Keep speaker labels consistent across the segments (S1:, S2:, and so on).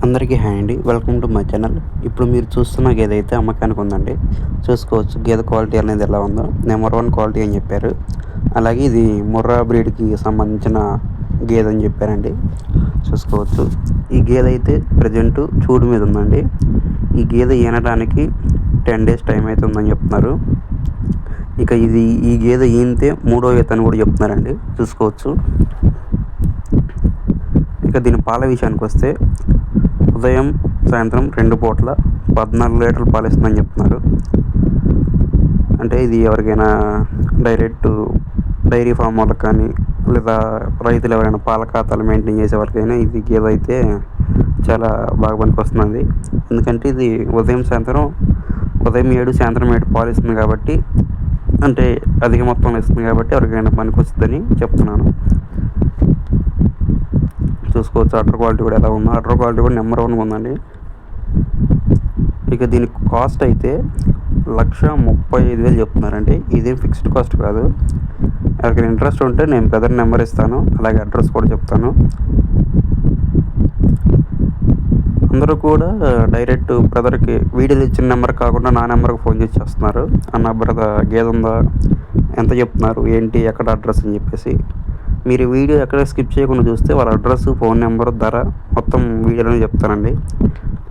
S1: అందరికీ హాయ్ అండి. Welcome to my channel. ఇప్పుడు మీరు చూస్తున్న గేదె అయితే అమ్మకానికి ఉందండి. చూసుకోవచ్చు గేదె క్వాలిటీ అనేది ఎలా ఉందో. నెంబర్ 1 క్వాలిటీ అని చెప్పారు. అలాగే ఇది ముర్రా బ్రీడ్కి సంబంధించిన గేదె అని చెప్పారండి. చూసుకోవచ్చు ఈ గేదె అయితే ప్రజెంట్ చూడు మీద ఉందండి. ఈ గేదె ఈనడానికి 10 డేస్ టైం అయితే ఉందని చెప్తున్నారు. ఇక ఈ గేదె ఈనితే 3వ ఈత అని కూడా చెప్తున్నారండి. చూసుకోవచ్చు. ఇక దీని పాల విషయానికి వస్తే ఉదయం సాయంత్రం 2 పూట్ల 14 లీటర్లు పాలు ఇస్తుందని చెప్తున్నారు. అంటే ఇది ఎవరికైనా డైరెక్ట్ డైరీ ఫామ్ వాళ్ళకి కానీ లేదా రైతులు ఎవరైనా పాల ఖాతాలు మెయింటైన్ చేసే వాళ్ళకైనా ఇది గేదె అయితే చాలా బాగా పనికొస్తుంది. ఎందుకంటే ఇది ఉదయం 7 సాయంత్రం 7 పాలు ఇస్తుంది కాబట్టి, అంటే అధిక మొత్తంలో ఇస్తుంది కాబట్టి ఎవరికైనా పనికొస్తుందని చెప్తున్నాను. చూసుకోవచ్చు అటర్ క్వాలిటీ కూడా ఎలా ఉందో. అటర్ క్వాలిటీ కూడా నెంబర్ 1 ఉందండి. ఇక దీనికి కాస్ట్ అయితే 1,35,000 చెప్తున్నారండి. ఇదేం ఫిక్స్డ్ కాస్ట్ కాదు. ఎవరికైనా ఇంట్రెస్ట్ ఉంటే నేను బ్రదర్ నెంబర్ ఇస్తాను, అలాగే అడ్రస్ కూడా చెప్తాను. అందరూ కూడా డైరెక్ట్ బ్రదర్కి వీడియోలు ఇచ్చిన నెంబర్ కాకుండా నా నెంబర్కి ఫోన్ చేసి చేస్తున్నారు. అన్న బ్రదర్ గేదె ఉందా, ఎంత చెప్తున్నారు, ఏంటి, ఎక్కడ అడ్రస్ అని చెప్పేసి. మీరు వీడియో ఎక్కడ స్కిప్ చేయకుండా చూస్తే వాళ్ళ అడ్రస్, ఫోన్ నెంబర్, ధర మొత్తం వీడియోలోనే చెప్తానండి.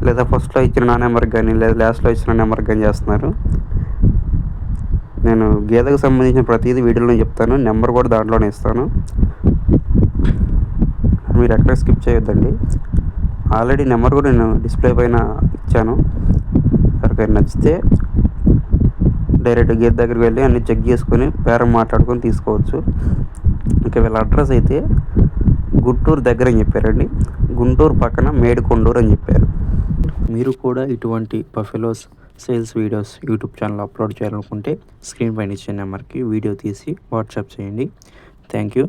S1: లేదా ఫస్ట్లో ఇచ్చిన నా నెంబర్కి కానీ లేదా లాస్ట్లో ఇచ్చిన నెంబర్కి కానీ చేస్తున్నారు. నేను గేదెకు సంబంధించిన ప్రతిదీ వీడియోలోనే చెప్తాను. నెంబర్ కూడా దాంట్లోనే ఇస్తాను. మీరు ఎక్కడ స్కిప్ చేయొద్దండి. ఆల్రెడీ నెంబర్ కూడా నేను డిస్ప్లే పైన ఇచ్చాను. ఎవరికైనా నచ్చితే డైరెక్ట్ గేదె దగ్గరికి వెళ్ళి అన్నీ చెక్ చేసుకొని బేరం మాట్లాడుకొని తీసుకోవచ్చు. ఇంకా వీళ్ళ అడ్రస్ అయితే గుంటూరు దగ్గర అని చెప్పారండి. గుంటూరు పక్కన మేడికొండూరు అని చెప్పారు. మీరు కూడా ఇటువంటి buffaloes sales videos YouTube channel upload చేయాలనుకుంటే స్క్రీన్ పైన ఇచ్చే నెంబర్కి వీడియో తీసి వాట్సాప్ చేయండి. Thank you.